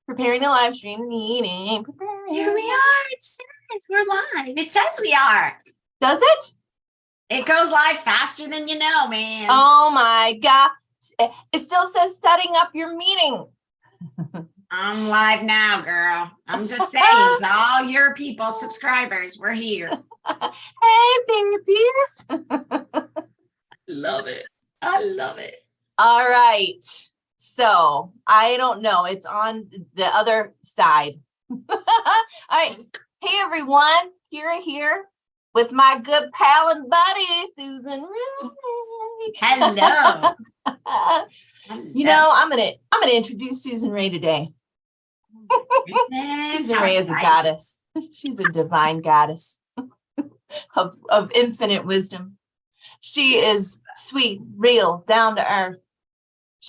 Preparing a live stream meeting. Here we are. It says we're live. It says we are. Does it? It goes live faster than you know, man. Oh my God. It still says setting up your meeting. I'm live now, girl. I'm just saying to all your people, subscribers, we're here. Hey, babies. Love it. I love it. All right. So I don't know. It's on the other side. All right. Hey, everyone. Kyra here with my good pal and buddy, Susan Ray. Hello. You know, I'm gonna introduce Susan Ray today. Susan Ray is a goddess. She's a divine goddess of infinite wisdom. She is sweet, real, down to earth.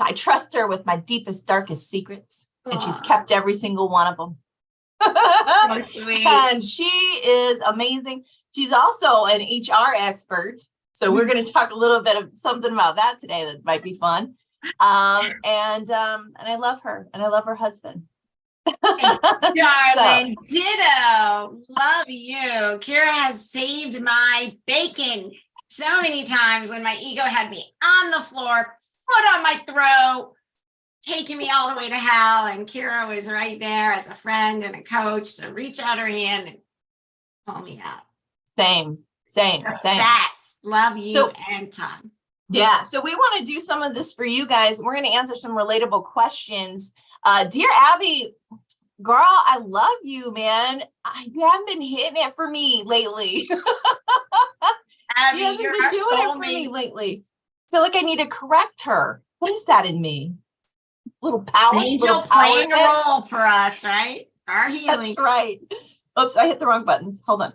I trust her with my deepest, darkest secrets, and she's kept every single one of them. So sweet. And she is amazing. She's also an HR expert. So we're going to talk a little bit of something about that today that might be fun. And I love her, and I love her husband. Darling, ditto. Love you. Kyra has saved my bacon so many times when my ego had me on the floor, foot on my throat, taking me all the way to hell. And Kyra was right there as a friend and a coach to reach out her hand and pull me out. Same. That's love you and Tom. Yeah. So we want to do some of this for you guys. We're going to answer some relatable questions. Dear Abby, girl, I love you, man. You haven't been hitting it for me lately. Abby, she hasn't you're been doing it for me lately. I feel like I need to correct her. What is that in me? Little power. Angel playing a role for us, right? Our healing. That's right. Oops, I hit the wrong buttons. Hold on.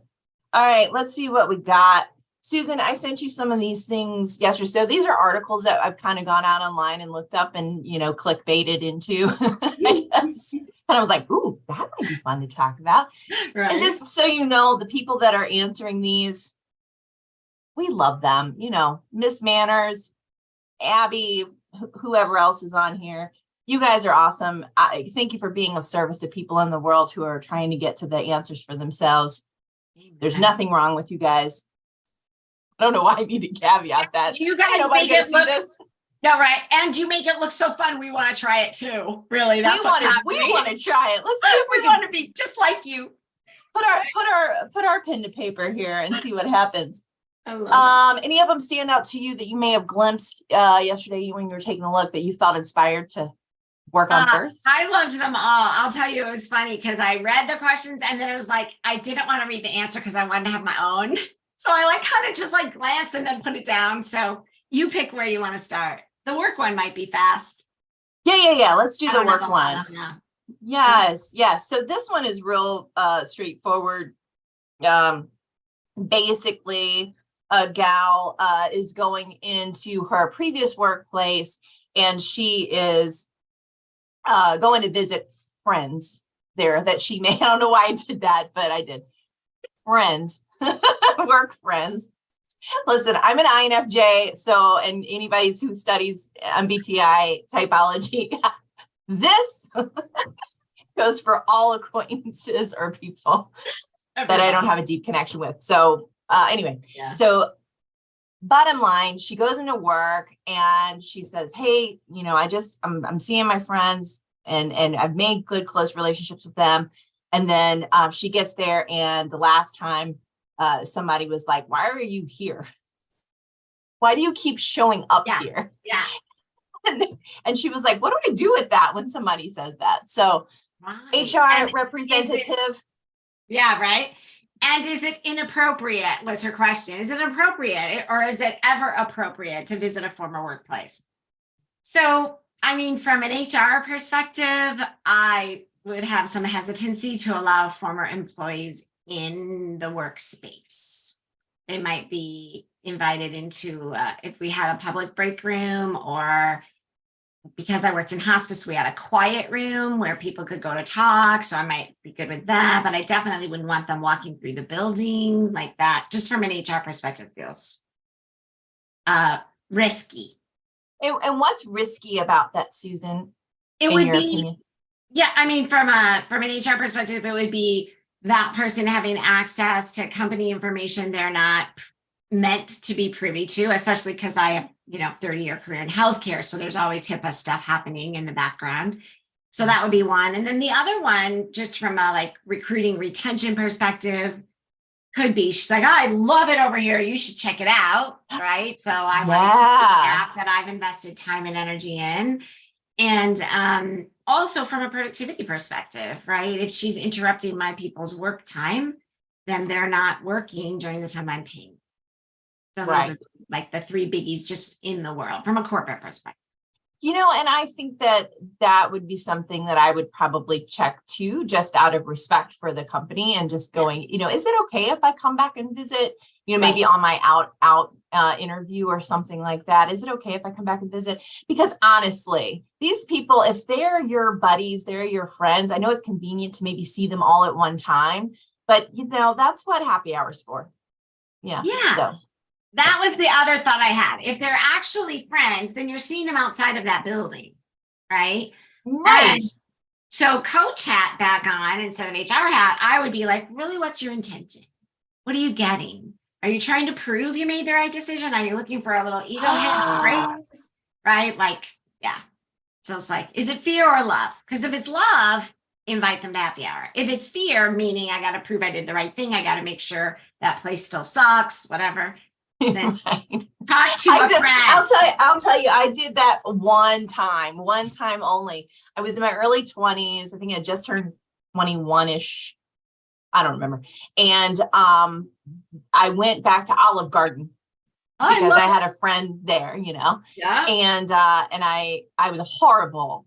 All right, let's see what we got. Susan, I sent you some of these things yesterday. So these are articles that I've kind of gone out online and looked up and, clickbaited into, I guess. And I was like, ooh, that might be fun to talk about. Right. And just so you know, the people that are answering these, we love them. Miss Manners, Abby, whoever else is on here. You guys are awesome. Thank you for being of service to people in the world who are trying to get to the answers for themselves. There's nothing wrong with you guys. I don't know why I need to caveat that. You guys make it look no, right? And you make it look so fun. We want to try it too. Really, that's what's happening. We want to try it. Let's see if we want to be just like you. Put our pen to paper here and see what happens. I love it. Any of them stand out to you that you may have glimpsed yesterday when you were taking a look that you felt inspired to work on first? I loved them all. I'll tell you, it was funny because I read the questions and then it was like, I didn't want to read the answer because I wanted to have my own. So I kind of just glanced and then put it down. So you pick where you want to start. The work one might be fast. Yeah. Let's do the work one. Yes. So this one is real straightforward. Basically, a gal is going into her previous workplace and she is going to visit friends there that she may, I don't know why I did that, but I did. Friends, work friends. Listen, I'm an INFJ, and anybody who studies MBTI typology, this goes for all acquaintances or people that I don't have a deep connection with. So anyway, So bottom line, she goes into work and she says, hey, I'm seeing my friends and I've made good, close relationships with them. And then she gets there and the last time somebody was like, why are you here? Why do you keep showing up here? Yeah. And she was like, what do I do with that when somebody says that? So HR representative. Right. And is it inappropriate was her question. Is it appropriate or is it ever appropriate to visit a former workplace? So, from an HR perspective, I would have some hesitancy to allow former employees in the workspace. They might be invited into, if we had a public break room, or because I worked in hospice, we had a quiet room where people could go to talk. So I might be good with that, but I definitely wouldn't want them walking through the building like that. Just from an HR perspective, feels risky. And what's risky about that, Susan? It would be Yeah, I mean, from an HR perspective, it would be that person having access to company information they're not meant to be privy to, especially because I have, 30-year career in healthcare. So there's always HIPAA stuff happening in the background. So that would be one. And then the other one, just from a like recruiting retention perspective, could be she's like, oh, I love it over here. You should check it out. Right. So I want to keep the staff that I've invested time and energy in. And also from a productivity perspective, right? If she's interrupting my people's work time, then they're not working during the time I'm paying. So those are like the three biggies just in the world from a corporate perspective. And I think that would be something that I would probably check too, just out of respect for the company and just going, is it okay if I come back and visit, maybe on my out interview or something like that? Is it okay if I come back and visit? Because honestly, these people, if they're your buddies, they're your friends, I know it's convenient to maybe see them all at one time, but that's what happy hour's for. Yeah. So. That was the other thought I had. If they're actually friends, then you're seeing them outside of that building, right? Right. And so coach hat back on instead of HR hat, I would be like, really, what's your intention? What are you getting? Are you trying to prove you made the right decision? Are you looking for a little ego hit raise? Right? Like, yeah. So it's like, is it fear or love? Because if it's love, invite them to happy hour. If it's fear, meaning I got to prove I did the right thing, I got to make sure that place still sucks, whatever. Then talk to a friend. I'll tell you, I did that one time only. I was in my early 20s. I think I just turned 21-ish. I don't remember. And I went back to Olive Garden because I had a friend there, Yeah. And I was a horrible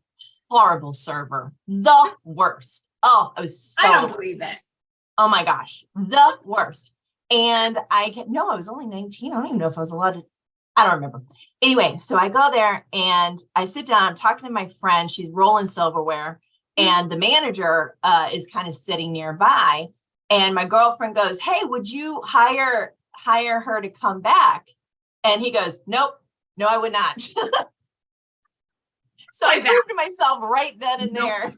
server. The worst. Oh, I was so I don't believe it. Oh my gosh, the worst. And I was only 19. I don't even know if I was allowed to, I don't remember. Anyway, so I go there and I sit down, I'm talking to my friend, she's rolling silverware, and the manager is kind of sitting nearby. And my girlfriend goes, hey, would you hire her to come back? And he goes, nope, no, I would not. So I proved to myself right then and there.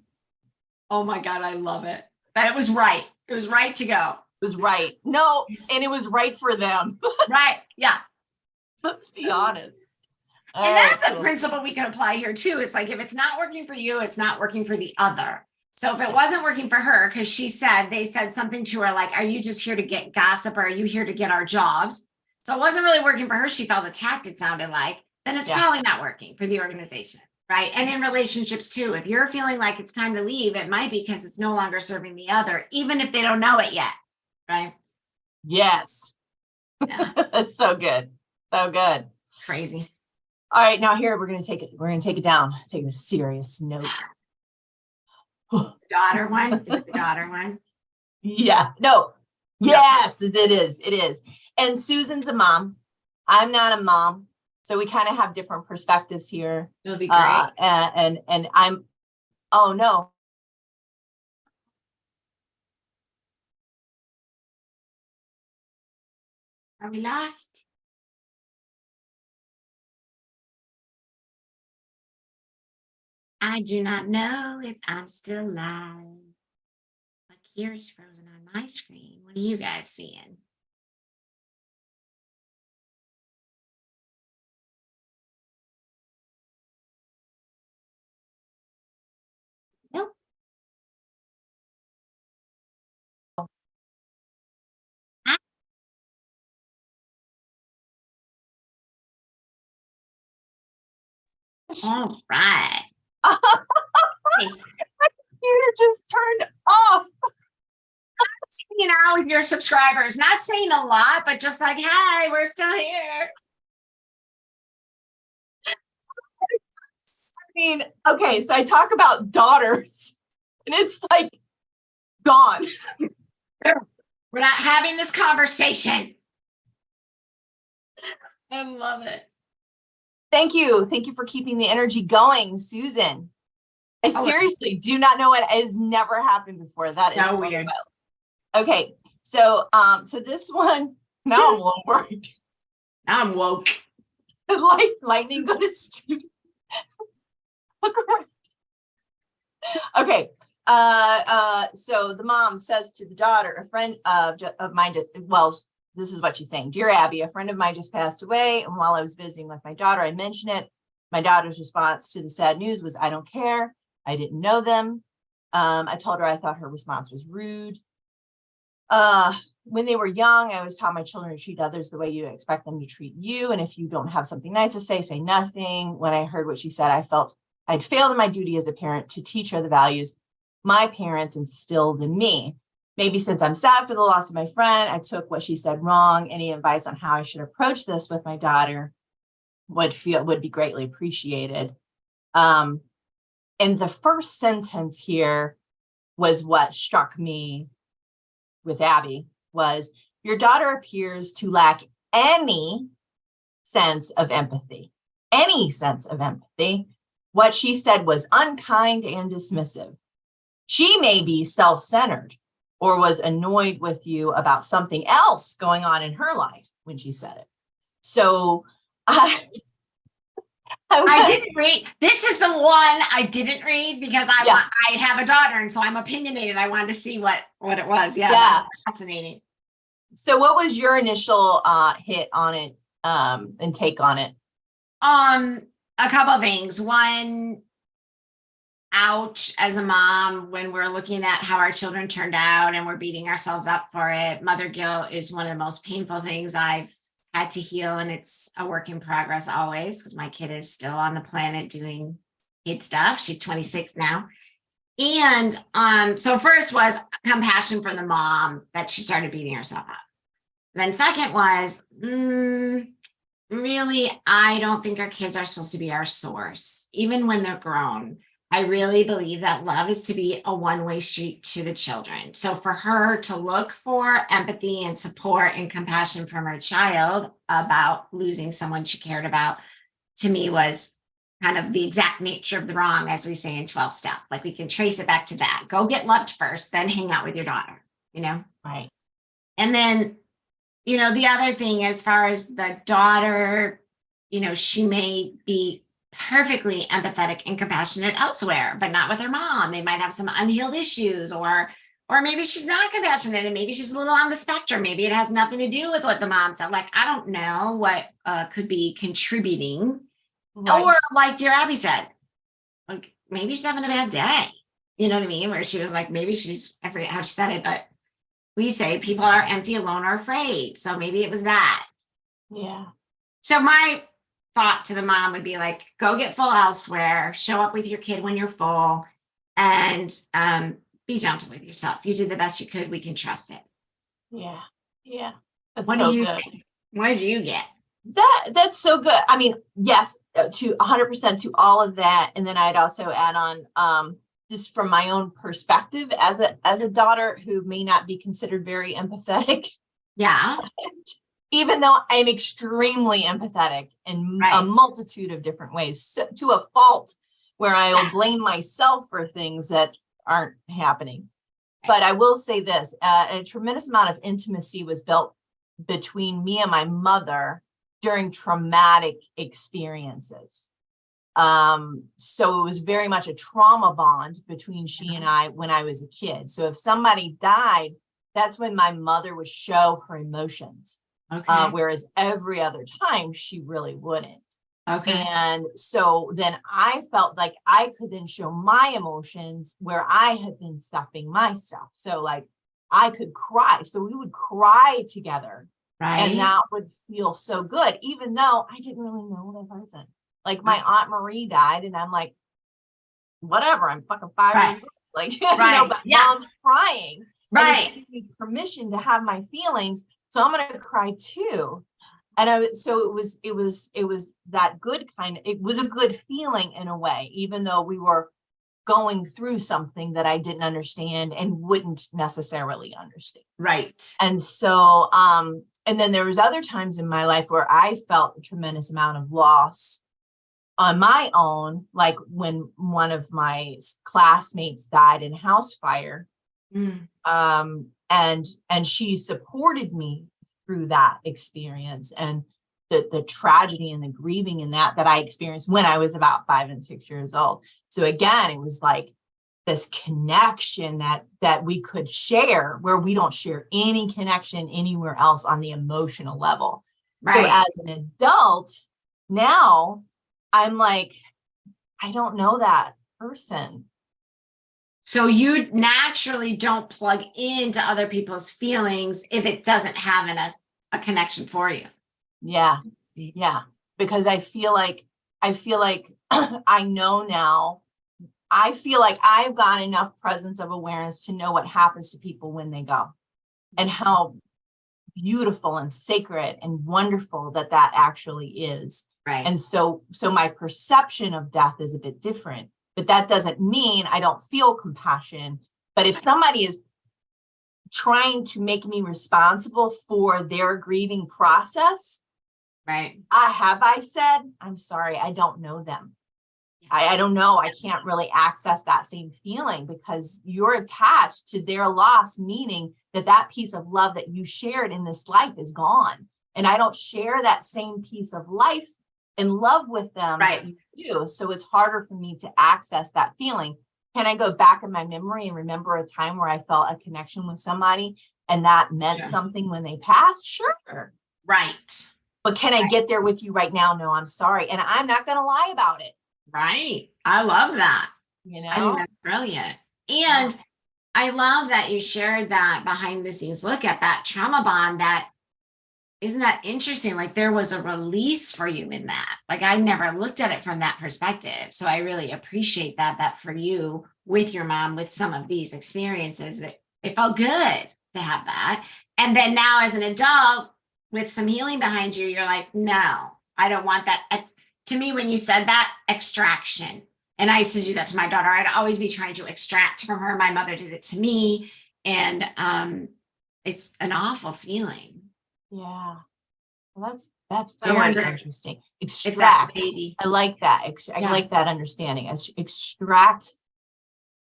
Oh my God, I love it. But it was right. It was right to go. Was right. No, and it was right for them. Right. Yeah. Let's be honest. And that's a principle we can apply here too. It's like, if it's not working for you, it's not working for the other. So if it wasn't working for her, because they said something to her like, are you just here to get gossip, or are you here to get our jobs? So it wasn't really working for her. She felt attacked, it sounded like. Then it's probably not working for the organization. Right. And in relationships too, if you're feeling like it's time to leave, it might be because it's no longer serving the other, even if they don't know it yet. Right. Yes. Yeah. That's so good. So good. Crazy. All right. Now here we're going to take it down. Take a serious note. Daughter one. Is it the daughter one? Yeah. No. Yes, it is. It is. And Susan's a mom. I'm not a mom. So we kind of have different perspectives here. It'll be great. And I'm, oh no. Are we lost? I do not know if I'm still live. But Kyra's frozen on my screen. What are you guys seeing? Nope. All right. Your computer just turned off. Hanging out with your subscribers, not saying a lot, but just like, hey, we're still here. I mean, okay, so I talk about daughters, and it's like gone. We're not having this conversation. I love it. Thank you for keeping the energy going, Susan. I seriously do not know what has never happened before. That is so weird. Okay, so this one, now I'm woke. Now I'm woke. Like lightning go to street. Look around. Okay. So the mom says to the daughter, a friend of mine, well, this is what she's saying. Dear Abby, a friend of mine just passed away. And while I was visiting with my daughter, I mentioned it. My daughter's response to the sad news was, I don't care. I didn't know them. I told her I thought her response was rude. When they were young, I always taught my children to treat others the way you expect them to treat you. And if you don't have something nice to say nothing. When I heard what she said, I felt I'd failed in my duty as a parent to teach her the values my parents instilled in me. Maybe since I'm sad for the loss of my friend, I took what she said wrong. Any advice on how I should approach this with my daughter would be greatly appreciated. And the first sentence here was what struck me with Abby was, your daughter appears to lack any sense of empathy. Any sense of empathy. What she said was unkind and dismissive. She may be self-centered or was annoyed with you about something else going on in her life when she said it. So I didn't read. This is the one I didn't read because I have a daughter, and so I'm opinionated. I wanted to see what it was. Yeah. That's fascinating. So what was your initial hit on it and take on it? A couple of things. One, ouch, as a mom, when we're looking at how our children turned out and we're beating ourselves up for it. Mother guilt is one of the most painful things I've had to heal, and it's a work in progress always, because my kid is still on the planet doing kid stuff. She's 26 now. And so first was compassion for the mom that she started beating herself up. Then second was, really, I don't think our kids are supposed to be our source, even when they're grown. I really believe that love is to be a one-way street to the children. So for her to look for empathy and support and compassion from her child about losing someone she cared about, to me, was kind of the exact nature of the wrong, as we say in 12 step. Like, we can trace it back to that. Go get loved first, then hang out with your daughter, Right. And then, the other thing, as far as the daughter, she may be perfectly empathetic and compassionate elsewhere, but not with her mom. They might have some unhealed issues, or maybe she's not compassionate and maybe she's a little on the spectrum. Maybe it has nothing to do with what the mom said. Like, I don't know what could be contributing. Right. Or like dear Abby said, like, maybe she's having a bad day. You know what I mean? Where she was like, maybe I forget how she said it, but we say people are empty, alone, or afraid. So maybe it was that. Yeah. So my thought to the mom would be like, go get full elsewhere, show up with your kid when you're full, and be gentle with yourself. You did the best you could. We can trust it. Yeah. Yeah. That's what so do you good. Think? What did you get? That's so good. I mean, yes, to 100% to all of that. And then I'd also add on, just from my own perspective as a daughter who may not be considered very empathetic. Yeah. Even though I'm extremely empathetic in a multitude of different ways, so, to a fault where I'll blame myself for things that aren't happening. But I will say this, a tremendous amount of intimacy was built between me and my mother during traumatic experiences. So it was very much a trauma bond between she and I when I was a kid. So if somebody died, that's when my mother would show her emotions. Okay. Whereas every other time she really wouldn't. Okay. And so then I felt like I could then show my emotions where I had been stuffing my stuff. So like I could cry. So we would cry together. Right. And that would feel so good, even though I didn't really know the person. Like my Aunt Marie died and I'm like, whatever, I'm fucking 5 years old. Like, but mom's crying. Right. And it's giving me permission to have my feelings. So I'm going to cry too. And so it was that good kind of, it was a good feeling in a way, even though we were going through something that I didn't understand and wouldn't necessarily understand. Right. And so, and then there was other times in my life where I felt a tremendous amount of loss on my own, like when one of my classmates died in a house fire. And she supported me through that experience and the tragedy and the grieving in that I experienced when I was about 5 and 6 years old. So again, it was like this connection that we could share, where we don't share any connection anywhere else on the emotional level. So as an adult, now I'm like, I don't know that person. So you naturally don't plug into other people's feelings if it doesn't have a connection for you. Yeah. Yeah. Because I feel like I know now. I feel like I've got enough presence of awareness to know what happens to people when they go, and how beautiful and sacred and wonderful that actually is. Right. And so my perception of death is a bit different, but that doesn't mean I don't feel compassion. But if somebody is trying to make me responsible for their grieving process, right. I said, I'm sorry, I don't know them. I don't know. I can't really access that same feeling, because you're attached to their loss, meaning that piece of love that you shared in this life is gone. And I don't share that same piece of life and love with them that you do. So it's harder for me to access that feeling. Can I go back in my memory and remember a time where I felt a connection with somebody and that meant something when they passed? Sure. Right. But can I get there with you right now? No, I'm sorry. And I'm not going to lie about it. Right. I love that. You know, I think that's brilliant. And I love that you shared that behind the scenes look at that trauma bond. Isn't that interesting? Like, there was a release for you in that. Like, I never looked at it from that perspective. So I really appreciate that for you with your mom, with some of these experiences, that it felt good to have that. And then now as an adult with some healing behind you, you're like, no, I don't want that. To me, when you said that, extraction, and I used to do that to my daughter, I'd always be trying to extract from her. My mother did it to me. And it's an awful feeling. Yeah. Well, that's So very interesting. Extract. I like that. I like that understanding. Extract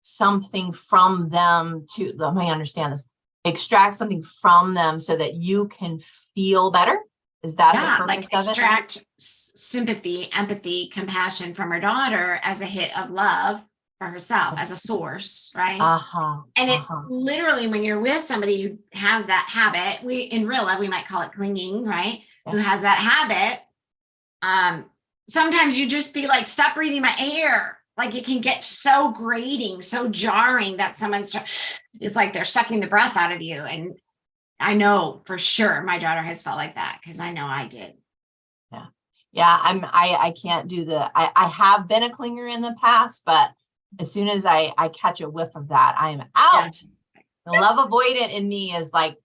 something from them to, let me understand this. Extract something from them so that you can feel better. Is that the purpose of it? Extract sympathy, empathy, compassion from her daughter as a hit of love for herself, as a source, right? And it literally, when you're with somebody who has that habit, in real life, we might call it clinging, right? Who has that habit. Sometimes you just be like, stop breathing my air. Like, it can get so grating, so jarring that it's like they're sucking the breath out of you. And I know for sure my daughter has felt like that, because I know I did. Yeah. I can't do I have been a clinger in the past, but as soon as I catch a whiff of that, I am out. The love avoidant in me is like,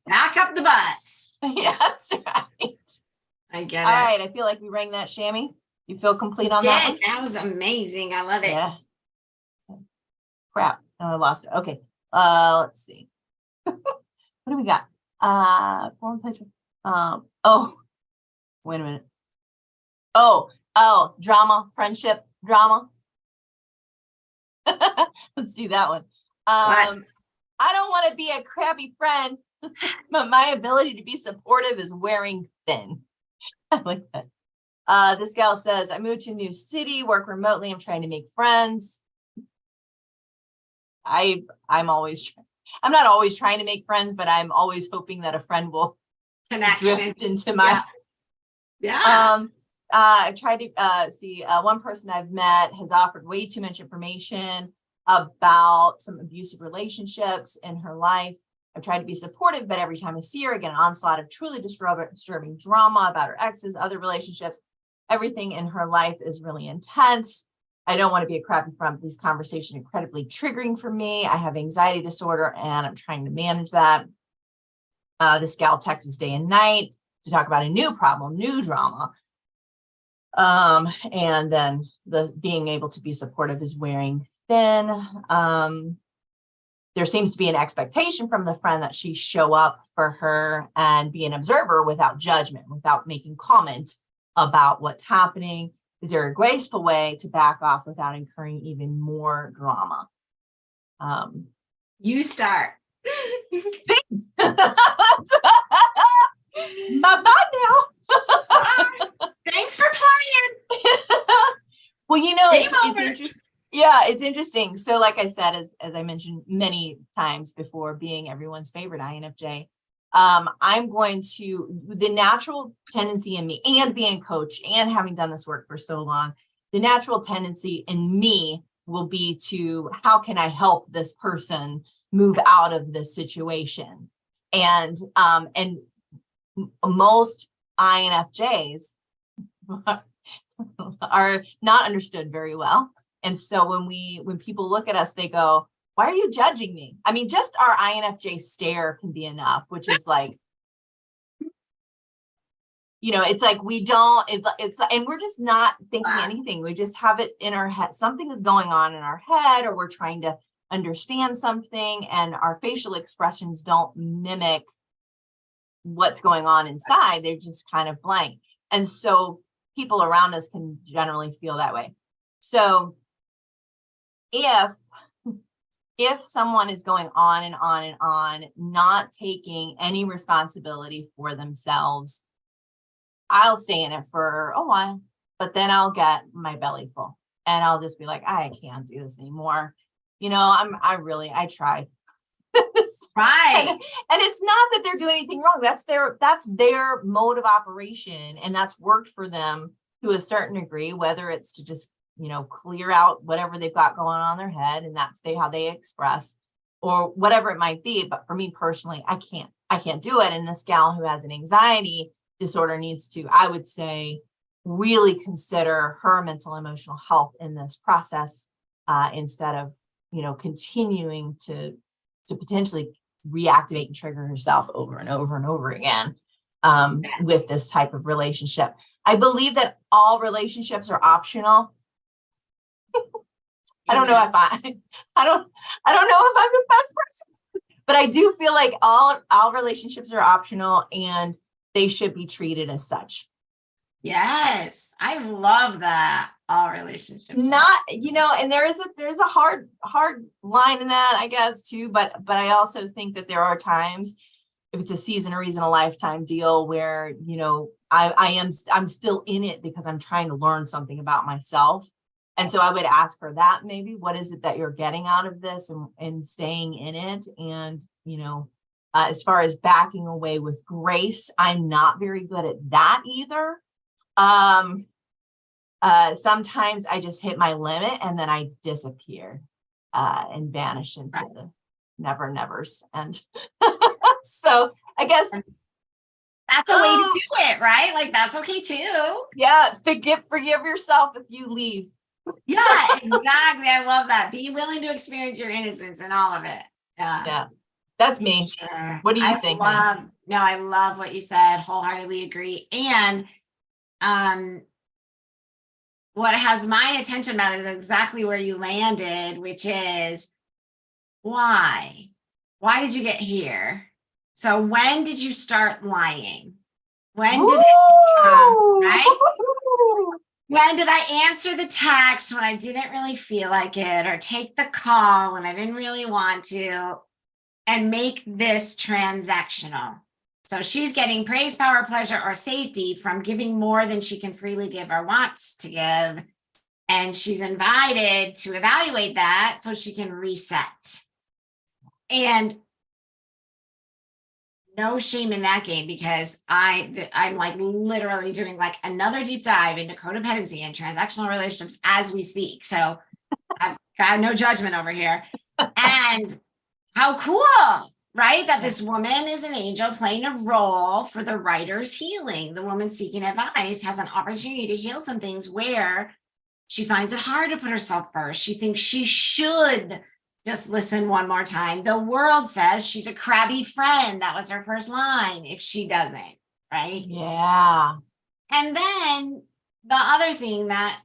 back up the bus. Yeah, that's right. I get it. All right. I feel like we rang that chamois. You feel complete on that one? That was amazing. I love it. Yeah. Crap. Oh, I lost it. Okay. Let's see. What do we got? Foreign place. Oh, wait a minute. Oh, drama, friendship, drama. Let's do that one. I don't want to be a crappy friend, but my ability to be supportive is wearing thin. I like that. This gal says, I moved to a new city, work remotely. I'm trying to make friends. I'm not always trying to make friends, but I'm always hoping that a friend will drift into my. I've tried to see one person I've met has offered way too much information about some abusive relationships in her life. I've tried to be supportive, but every time I see her, I get an onslaught of truly disturbing drama about her exes, other relationships. Everything in her life is really intense. I don't want to be a crappy friend, but these conversations are incredibly triggering for me. I have anxiety disorder and I'm trying to manage that. This gal texts day and night to talk about a new problem, new drama. And then the being able to be supportive is wearing thin. There seems to be an expectation from the friend that she show up for her and be an observer without judgment, without making comments about what's happening. Is there a graceful way to back off without incurring even more drama? You start. Bye-bye now. Thanks for playing. Well, you know, Game it's over. interesting. Yeah, it's interesting. So like I said, as I mentioned many times before, being everyone's favorite INFJ, I'm going to, the natural tendency in me, and being coach and having done this work for so long, the natural tendency in me will be to, how can I help this person move out of this situation? And most INFJs are not understood very well. And so when people look at us, they go, why are you judging me? I mean, just our INFJ stare can be enough, which is like, it's like we don't, it's, and we're just not thinking anything. We just have it in our head. Something is going on in our head, or we're trying to understand something, and our facial expressions don't mimic what's going on inside. They're just kind of blank. And so people around us can generally feel that way. So if someone is going on and on and on, not taking any responsibility for themselves, I'll stay in it for a while, but then I'll get my belly full and I'll just be like, I can't do this anymore. I tried. Right. And it's not that they're doing anything wrong. That's their mode of operation, and that's worked for them to a certain degree, whether it's to just, clear out whatever they've got going on in their head, and that's how they express, or whatever it might be. But for me personally, I can't do it. And this gal who has an anxiety disorder needs to, I would say, really consider her mental emotional health in this process, instead of, continuing to potentially reactivate and trigger herself over and over and over again, with this type of relationship. I believe that all relationships are optional. I don't know if I don't know if I'm the best person, but I do feel like all relationships are optional, and they should be treated as such. Yes, I love that. All relationships. Not, and there's a hard line in that, I guess, too. But I also think that there are times, if it's a season or reason, a lifetime deal, where, I'm still in it because I'm trying to learn something about myself. And so I would ask her that, maybe, what is it that you're getting out of this, and staying in it? And, as far as backing away with grace, I'm not very good at that either. Sometimes I just hit my limit and then I disappear, and vanish into the never nevers. And so I guess that's a way to do it, right? Like, that's okay too. Yeah. Forgive yourself if you leave. Yeah, exactly. I love that. Be willing to experience your innocence and all of it. Yeah. That's me. Sure. What do you think? I love what you said. Wholeheartedly agree. And, what has my attention about is exactly where you landed, which is why? Why did you get here? So when did you start lying? When did it become, right? When did I answer the text when I didn't really feel like it, or take the call when I didn't really want to, and make this transactional? So she's getting praise, power, pleasure, or safety from giving more than she can freely give or wants to give. And she's invited to evaluate that so she can reset. And no shame in that game, because I'm like literally doing like another deep dive into codependency and transactional relationships as we speak. So I've got no judgment over here. And how cool, right? That this woman is an angel playing a role for the writer's healing. The woman seeking advice has an opportunity to heal some things where she finds it hard to put herself first. She thinks she should just listen one more time. The world says she's a crabby friend. That was her first line. If she doesn't, right? Yeah. And then the other thing that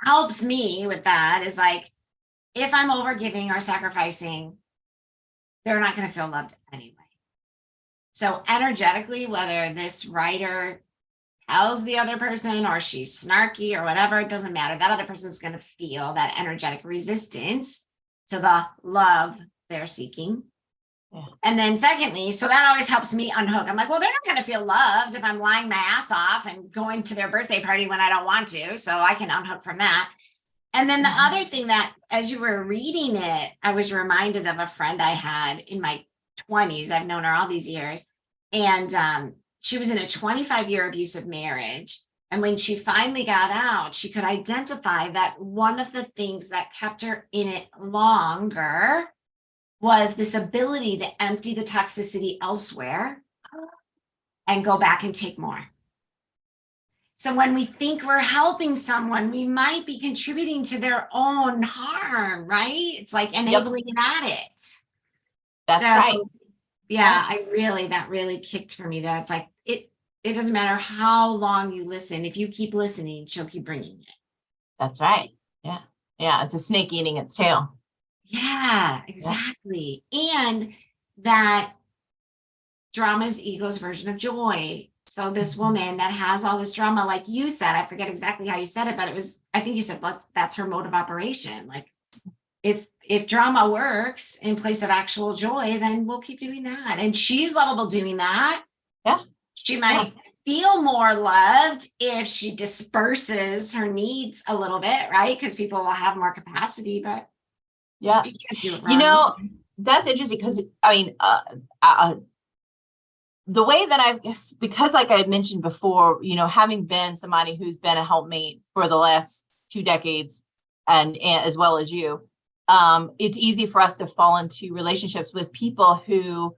helps me with that is, like, if I'm overgiving or sacrificing, they're not going to feel loved anyway. So energetically, whether this writer tells the other person or she's snarky or whatever, it doesn't matter. That other person is going to feel that energetic resistance to the love they're seeking. Yeah. And then secondly, so that always helps me unhook. I'm like, well, they're not going to feel loved if I'm lying my ass off and going to their birthday party when I don't want to. So I can unhook from that. And then the other thing that, as you were reading it, I was reminded of a friend I had in my 20s. I've known her all these years. And she was in a 25-year abusive marriage. And when she finally got out, she could identify that one of the things that kept her in it longer was this ability to empty the toxicity elsewhere and go back and take more. So when we think we're helping someone, we might be contributing to their own harm, right? It's like enabling an addict. That's right. Yeah, that really kicked for me. That it's like, it doesn't matter how long you listen. If you keep listening, she'll keep bringing it. That's right. Yeah. Yeah. It's a snake eating its tail. Yeah, exactly. Yeah. And that drama is ego's version of joy. So this woman that has all this drama, like you said, I forget exactly how you said it, but I think you said that's her mode of operation. Like if drama works in place of actual joy, then we'll keep doing that. And she's lovable doing that. Yeah. She might feel more loved if she disperses her needs a little bit, right? Because people will have more capacity, but you can't do it wrong. That's interesting because the way that because like I mentioned before, having been somebody who's been a helpmate for the last 2 decades and as well as you, it's easy for us to fall into relationships with people who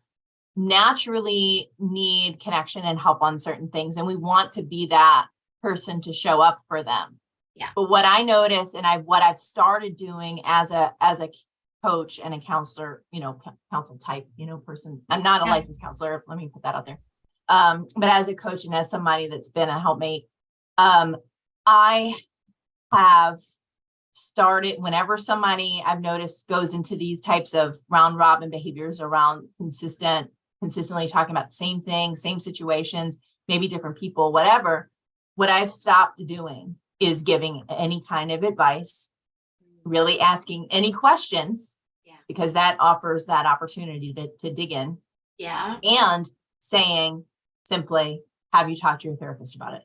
naturally need connection and help on certain things. And we want to be that person to show up for them. Yeah. But what I noticed and what I've started doing as a coach and a counselor, counsel type, person, I'm not a licensed counselor. Let me put that out there. But as a coach and as somebody that's been a helpmate, I have started whenever somebody I've noticed goes into these types of round robin behaviors around consistently talking about the same thing, same situations, maybe different people, whatever, what I've stopped doing is giving any kind of advice, really asking any questions, because that offers that opportunity to dig in. Yeah. And saying simply, have you talked to your therapist about it?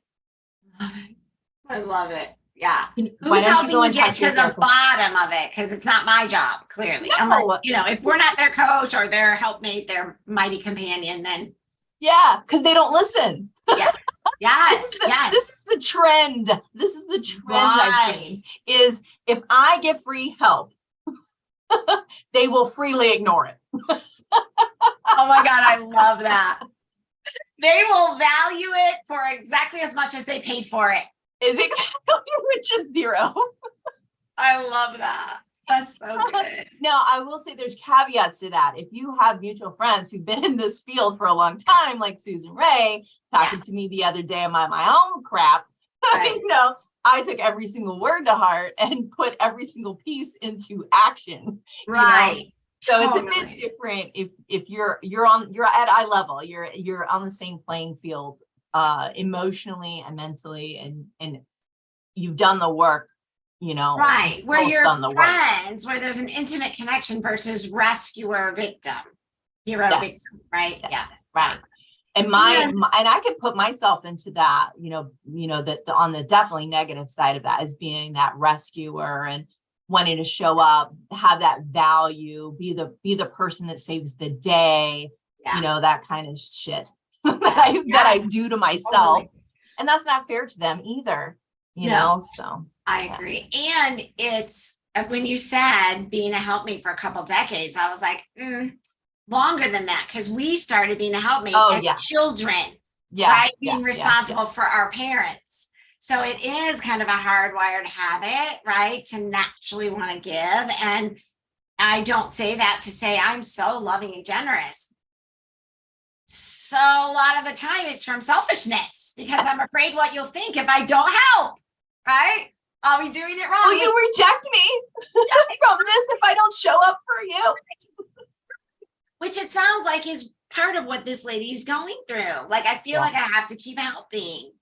I love it. Yeah. Why Who's helping you get to the bottom of it? Because it's not my job, clearly. No. Unless, if we're not their coach or their helpmate, their mighty companion, then. Yeah, because they don't listen. Yeah. Yes. This is the trend. This is the trend I've seen is if I give free help, they will freely ignore it. Oh my God, I love that. They will value it for exactly as much as they paid for it. Is exactly, which is zero. I love that. That's so good. Now, I will say there's caveats to that. If you have mutual friends who've been in this field for a long time, like Susan Ray, talking to me the other day about my own crap, right. I took every single word to heart and put every single piece into action. Right. So it's a bit different if you're at eye level, you're on the same playing field, emotionally and mentally, and you've done the work, right, where you're friends, where there's an intimate connection versus rescuer victim, hero victim, right? Yes. Right. And and I could put myself into that, that on the definitely negative side of that as being that rescuer and wanting to show up, have that value, be the person that saves the day, that kind of shit that I do to myself. Totally. And that's not fair to them either, so. I agree. And it's when you said being a helpmate for a couple decades, I was like, longer than that, because we started being a helpmate as children, right? Being responsible for our parents. So it is kind of a hardwired habit, right? To naturally want to give. And I don't say that to say I'm so loving and generous. So a lot of the time it's from selfishness because I'm afraid what you'll think if I don't help, right? Are we doing it wrong? Will you reject me from this if I don't show up for you? Which it sounds like is part of what this lady is going through. Like, I feel like I have to keep helping,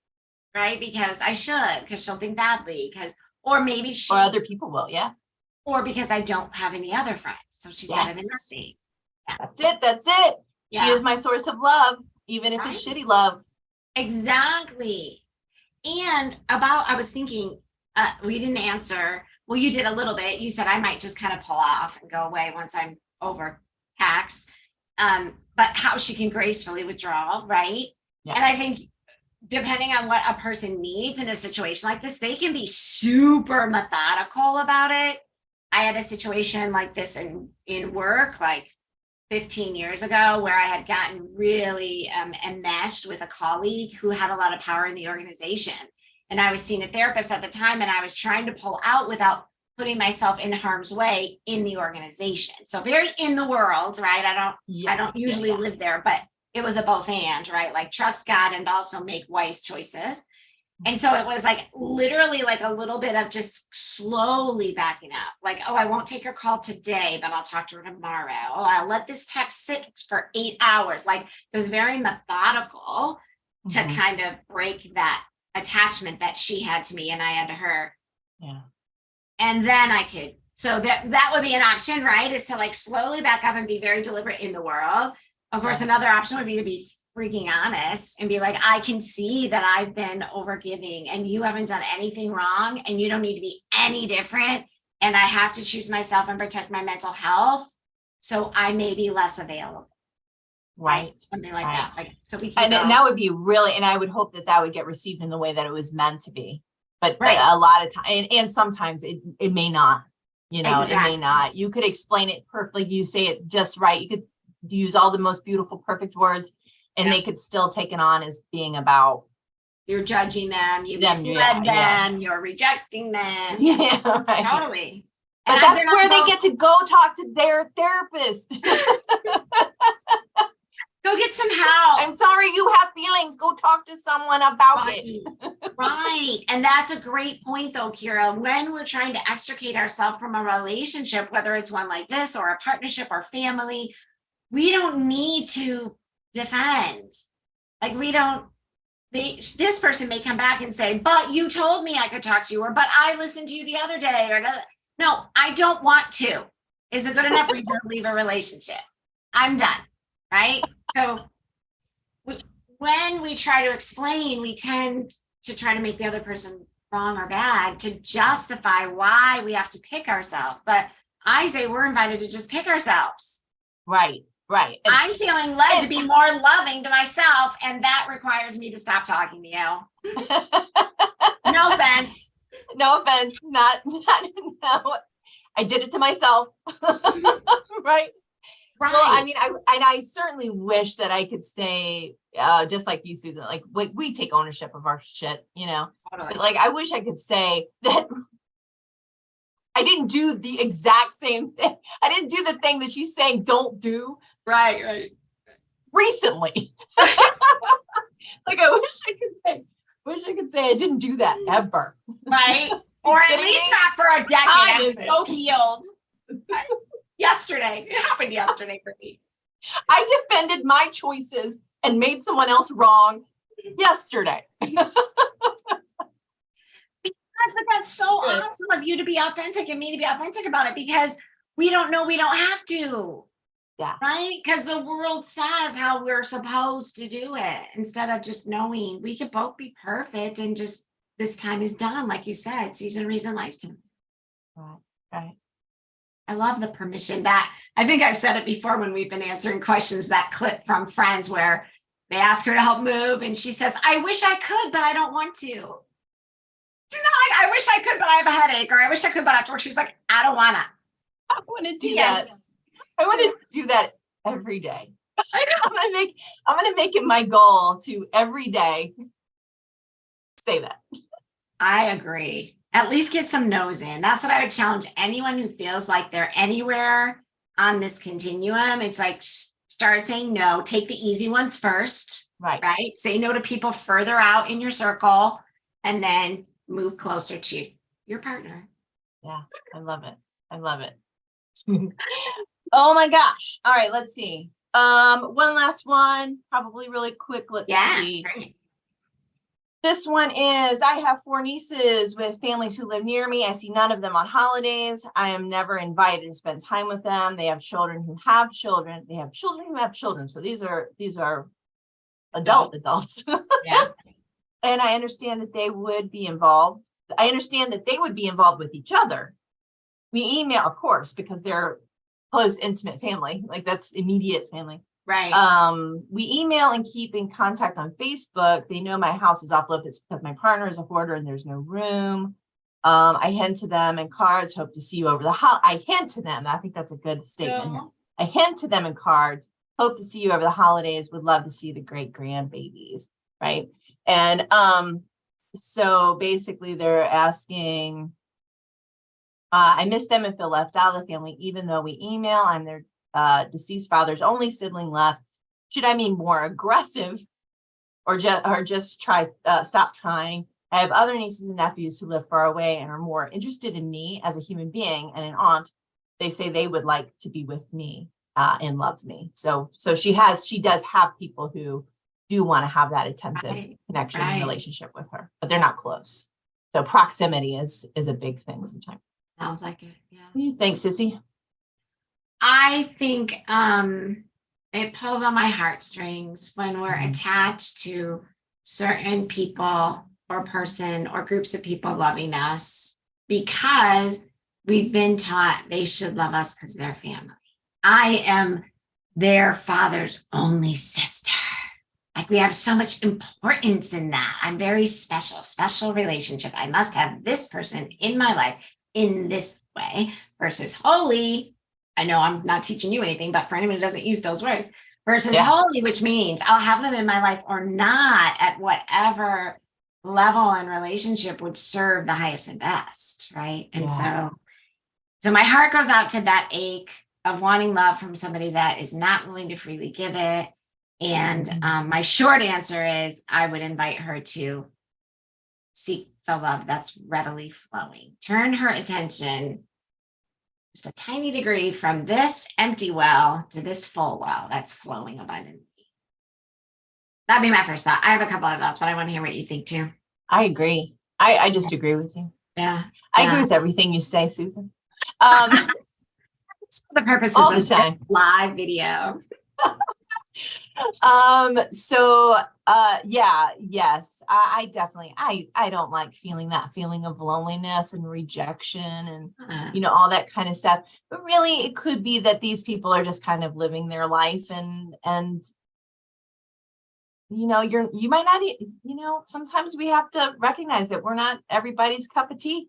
right? Because I should, because she'll think badly, or maybe or other people will, or because I don't have any other friends. So she's better than nothing. Yeah. That's it. Yeah. She is my source of love, even if it's shitty love. Exactly. And I was thinking, we didn't answer, well, you did a little bit. You said I might just kind of pull off and go away once I'm overtaxed. But how she can gracefully withdraw, right? Yeah. And I think depending on what a person needs in a situation like this, they can be super methodical about it. I had a situation like this in work, like 15 years ago, where I had gotten really enmeshed with a colleague who had a lot of power in the organization. And I was seeing a therapist at the time, and I was trying to pull out without putting myself in harm's way in the organization. So very in the world, right? I don't usually live there, but it was a both and, right? Like trust God and also make wise choices. And so it was like literally like a little bit of just slowly backing up. Like, oh, I won't take her call today, but I'll talk to her tomorrow. Oh, I'll let this text sit for 8 hours. Like it was very methodical to kind of break that attachment that she had to me and I had to her. Yeah. And then I could, so that would be an option, right? Is to like slowly back up and be very deliberate in the world. Of course, another option would be to be freaking honest and be like, I can see that I've been overgiving and you haven't done anything wrong and you don't need to be any different. And I have to choose myself and protect my mental health. So I may be less available. Right. Something like that. Like, so we can and that would be really, and I would hope that would get received in the way that it was meant to be. But right. a lot of time, and sometimes it may not, you know, Exactly. It may not. You could explain it perfectly. You say it just right. You could use all the most beautiful, perfect words, and they could still take it on as being about you're judging them, you misled them, you're rejecting them. Yeah, right. Totally. But that's where they get to go talk to their therapist. Go get some help. I'm sorry you have feelings. Go talk to someone about it. Right. And that's a great point though, Kyra. When we're trying to extricate ourselves from a relationship, whether it's one like this or a partnership or family, we don't need to defend. Like this person may come back and say, but you told me I could talk to you, or but I listened to you the other day, or no, I don't want to. Is it good enough reason to leave a relationship? I'm done. Right. So when we try to explain, we tend to try to make the other person wrong or bad to justify why we have to pick ourselves. But I say we're invited to just pick ourselves. Right. Right. I'm feeling led to be more loving to myself, and that requires me to stop talking to you. No offense. No offense. Not no. I did it to myself. Right. Right. Well, I mean, I certainly wish that I could say, just like you, Susan, like we take ownership of our shit, you know. Totally. But, like, I wish I could say that I didn't do the exact same thing. I didn't do the thing that she's saying don't do. Right. Recently. Like I wish I could say I didn't do that ever. Right. Or at least not for a decade. I'm so healed. Yesterday. It happened yesterday for me. I defended my choices and made someone else wrong yesterday. But that's so awesome of you to be authentic and me to be authentic about it, because we don't know we don't have to. Yeah. Right? Because the world says how we're supposed to do it instead of just knowing we could both be perfect and just this time is done. Like you said, season, reason, lifetime. Right. I love the permission that I think I've said it before when we've been answering questions, that clip from Friends where they ask her to help move and she says, I wish I could, but I don't want to. Do you know, like, I wish I could, but I have a headache, or I wish I could, but after work, she's like, I don't wanna. I want to do that. I want to do that every day. I'm gonna make it my goal to every day say that. I agree. At least get some no's in. That's what I would challenge anyone who feels like they're anywhere on this continuum. It's like, start saying no, take the easy ones first. Right. Say no to people further out in your circle, and then move closer to your partner. Yeah, I love it. Oh my gosh. All right, let's see. One last one, probably really quick. Let's see. Great. This one is, I have 4 nieces with families who live near me. I see none of them on holidays. I am never invited to spend time with them. They have children who have children. They have children who have children. So these are adults. Yeah. And I understand that they would be involved. I understand that they would be involved with each other, we email, of course, because they're close, intimate family, like that's immediate family. Right. We email and keep in contact on Facebook. They know my house is off limits because my partner is a hoarder and there's no room. I hint to them in cards, hope to see you over the I hint to them. I think that's a good statement here. I hint to them in cards, hope to see you over the holidays, would love to see the great grandbabies, right? And so basically they're asking, I miss them and feel left out of the family, even though we email. I'm their deceased father's only sibling left. Should I be more aggressive or just stop trying? I have other nieces and nephews who live far away and are more interested in me as a human being and an aunt. They say they would like to be with me and love me. So she does have people who do want to have that intensive connection and relationship with her, but they're not close. So proximity is a big thing sometimes. Sounds like it. Yeah. What do you think, Sissy? I think it pulls on my heartstrings when we're attached to certain people or person or groups of people loving us because we've been taught they should love us because they're family. I am their father's only sister. Like we have so much importance in that. I'm very special relationship. I must have this person in my life in this way versus holy. I know I'm not teaching you anything, but for anyone who doesn't use those words, versus holy, which means I'll have them in my life or not at whatever level and relationship would serve the highest and best, right? And so my heart goes out to that ache of wanting love from somebody that is not willing to freely give it. And my short answer is I would invite her to seek the love that's readily flowing. Turn her attention just a tiny degree from this empty well to this full well that's flowing abundantly. That'd be my first thought. I have a couple of thoughts, but I want to hear what you think too. I agree. I just agree with you. Yeah. I agree with everything you say, Susan. For the purposes all the of time. Live video. Yes, I definitely, I don't like feeling that feeling of loneliness and rejection and, all that kind of stuff, but really it could be that these people are just kind of living their life and, you might not, sometimes we have to recognize that we're not everybody's cup of tea.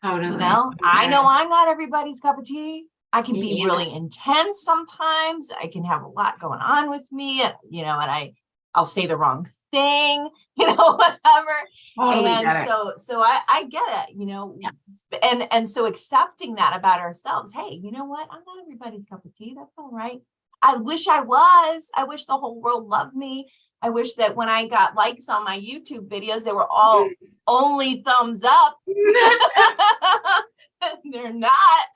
Totally. I know I'm not everybody's cup of tea. I can be really intense sometimes. I can have a lot going on with me, and I'll say the wrong thing, whatever. Totally and so I get it, and so accepting that about ourselves. Hey, you know what? I'm not everybody's cup of tea. That's all right. I wish I was. I wish the whole world loved me. I wish that when I got likes on my YouTube videos, they were all only thumbs up. They're not.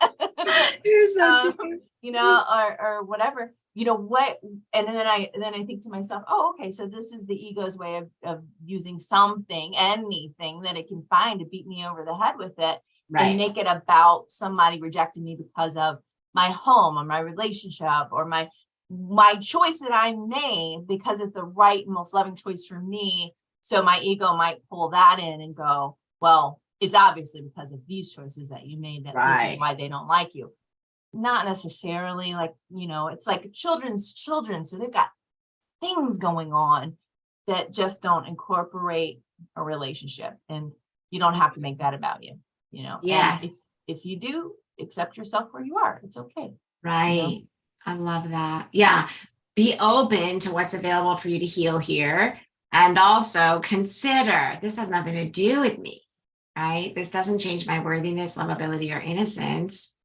You're so cute. or whatever. What? And then I think to myself, oh, okay, so this is the ego's way of using something, anything that it can find to beat me over the head with it, and make it about somebody rejecting me because of my home or my relationship or my choice that I made because it's the right and most loving choice for me. So my ego might pull that in and go, well, it's obviously because of these choices that you made that this is why they don't like you. Not necessarily, it's like children's children. So they've got things going on that just don't incorporate a relationship, and you don't have to make that about you, Yes. If you do, accept yourself where you are. It's okay. Right. I love that. Yeah. Be open to what's available for you to heal here. And also consider this has nothing to do with me, right? This doesn't change my worthiness, lovability, or innocence.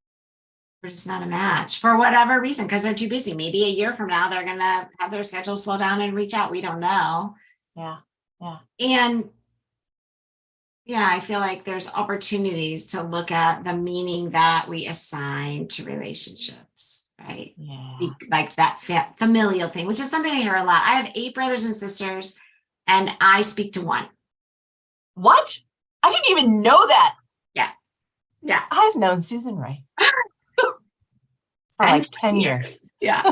We're just not a match for whatever reason, because they're too busy. Maybe a year from now, they're going to have their schedule slow down and reach out. We don't know. Yeah. Yeah. And I feel like there's opportunities to look at the meaning that we assign to relationships, right? Yeah. Like that familial thing, which is something I hear a lot. I have 8 brothers and sisters, and I speak to 1. What? I didn't even know that. Yeah. I've known Susan Ray for like 10 years. Yeah.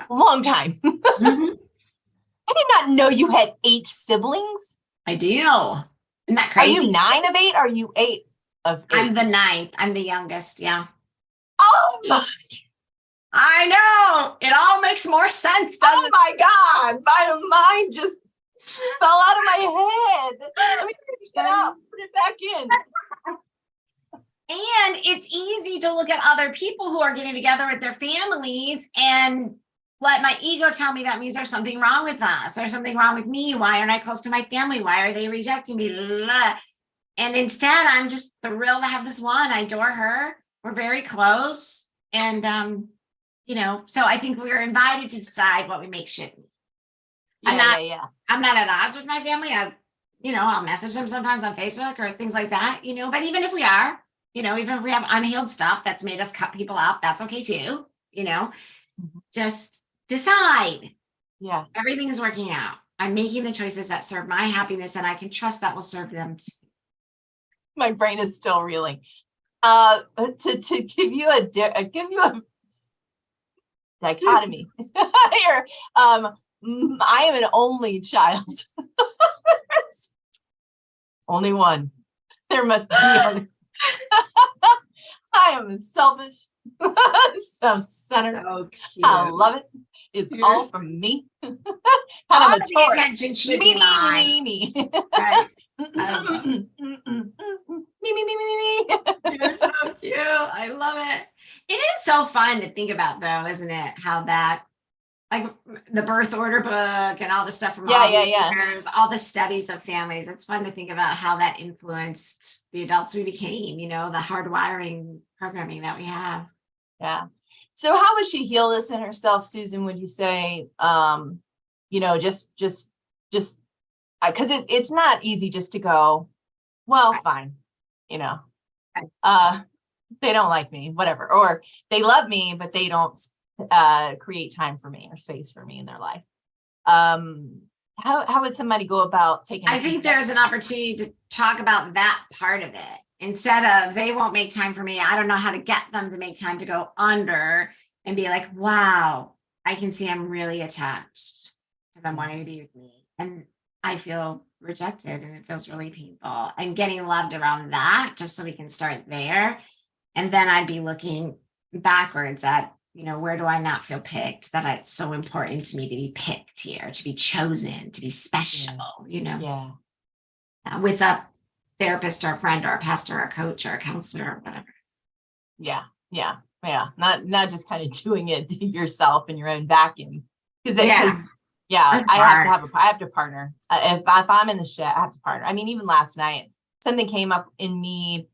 Long time. Mm-hmm. I did not know you had 8 siblings. I do. Isn't that crazy? Are you 9 of 8? Or are you 8 of I'm 8? the 9th. I'm the youngest. Yeah. Oh my, I know. It all makes more sense, doesn't oh my God. My mind just fell out of my head. Let me pick it up, put it back in. And it's easy to look at other people who are getting together with their families and let my ego tell me that means there's something wrong with us. There's something wrong with me. Why aren't I close to my family? Why are they rejecting me? Blah. And instead, I'm just thrilled to have this one. I adore her. We're very close. And, so I think we're invited to decide what we make shit. Yeah. I'm not at odds with my family. I'll message them sometimes on Facebook or things like that, but even if we are, even if we have unhealed stuff that's made us cut people out, that's okay too, just decide. Yeah. Everything is working out. I'm making the choices that serve my happiness, and I can trust that will serve them too. My brain is still reeling. To give you a dichotomy here. I am an only child. Only one. There must be only. I am selfish, self-centered. So cute. I love it. It's all from me. All Kind of a the Taurus. attention should be mine. Me. Right. Me. You're so cute. I love it. It is so fun to think about, though, isn't it? How that, like the birth order book and all the stuff from all these years, all the studies of families. It's fun to think about how that influenced the adults we became, the hardwiring programming that we have. Yeah. So how would she heal this in herself, Susan? Would you say, just because it's not easy just to go, well, fine, they don't like me, whatever, or they love me, but they don't create time for me or space for me in their life. How would somebody go about taking? I think there's an opportunity to talk about that part of it instead of they won't make time for me. I don't know how to get them to make time to go under and be like, wow, I can see I'm really attached to them wanting to be with me. And I feel rejected and it feels really painful, and getting loved around that just so we can start there. And then I'd be looking backwards at, where do I not feel picked, that it's so important to me to be picked here, to be chosen, to be special, with a therapist or a friend or a pastor or a coach or a counselor or whatever. Yeah. Not just kind of doing it yourself in your own vacuum. I have to partner. If I'm in the shit, I have to partner. I mean, even last night, something came up in me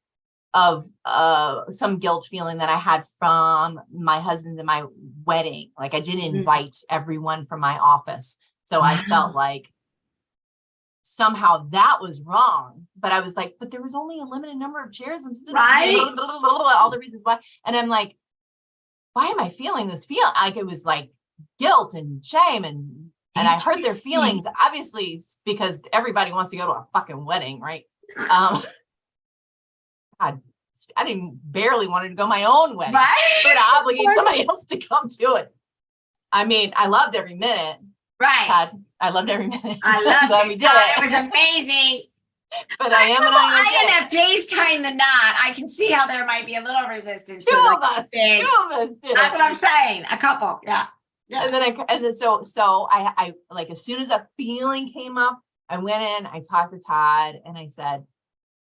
of some guilt feeling that I had from my husband and my wedding. Like I didn't invite everyone from my office. So I felt like somehow that was wrong. But I was like, but there was only a limited number of chairs and all the reasons why. And I'm like, why am I feeling this feel? Like it was like guilt and shame and I hurt their feelings, obviously, because everybody wants to go to a fucking wedding, right? God, I didn't barely wanted to go my own wedding. Right? So to obligate somebody else to come to it. I mean, I loved every minute. Right. God, I loved every minute. I loved it. We did it. It was amazing. But I am an INFJs tying the knot. I can see how there might be a little resistance. Two of us did That's what I'm saying. A couple. Yeah. And then so I like, as soon as a feeling came up, I went in, I talked to Todd and I said,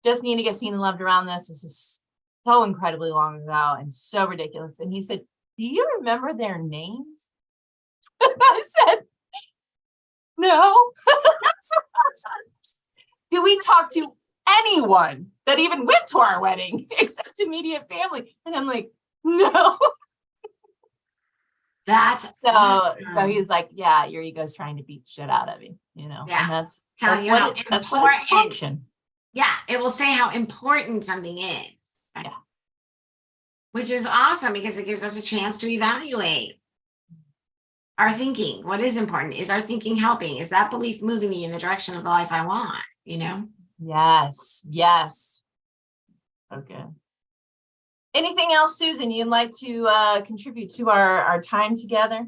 just need to get seen and loved around this. This is so incredibly long ago and so ridiculous. And he said, do you remember their names? I said, no. Did we talk to anyone that even went to our wedding except immediate family? And I'm like, no. That's so awesome. So he's like, yeah, your ego's trying to beat shit out of you, Yeah. And that's what its function. Yeah, it will say how important something is. Yeah. Which is awesome because it gives us a chance to evaluate our thinking. What is important? Is our thinking helping? Is that belief moving me in the direction of the life I want? Yes. Okay. Anything else, Susan, you'd like to contribute to our time together?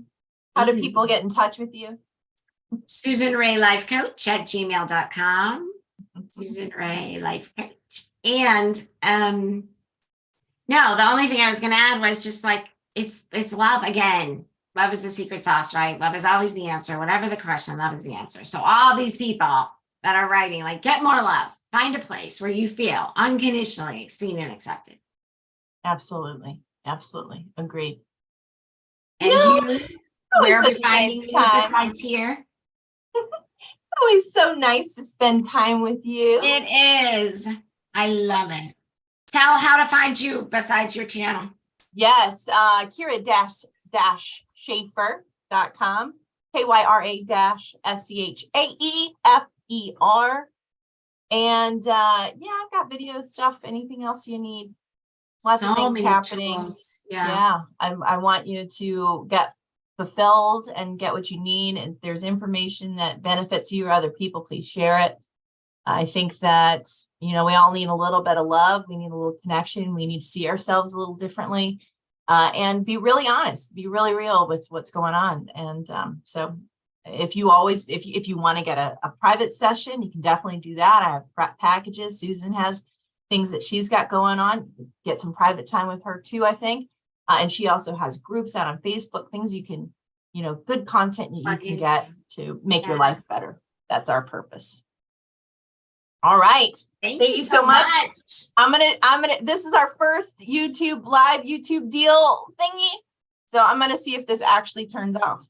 How do people get in touch with you? Susan Ray Life Coach at gmail.com. Susan Ray Life Coach And no, the only thing I was going to add was just like, it's love again. Love is the secret sauce, right? Love is always the answer. Whatever the question, love is the answer. So all these people that are writing, like, get more love, find a place where you feel unconditionally seen and accepted. Absolutely. Absolutely. Agreed. And you, where are we finding you besides here? It's always so nice to spend time with you. It is. I love it. Tell how to find you besides your channel. Yes, Kyra-Schaefer.com, Kyra-Schaefer. And I've got video stuff, anything else you need. Lots of things happening. Tools. Yeah. I want you to get fulfilled and get what you need. And if there's information that benefits you or other people, please share it. I think that, we all need a little bit of love. We need a little connection. We need to see ourselves a little differently, and be really honest, be really real with what's going on. And so if you want to get a private session, you can definitely do that. I have packages. Susan has things that she's got going on. Get some private time with her too, I think. And she also has groups out on Facebook, things you can, good content you can get to make your life better. That's our purpose. All right. Thank you so much. I'm gonna, this is our first live YouTube deal thingy. So I'm going to see if this actually turns off.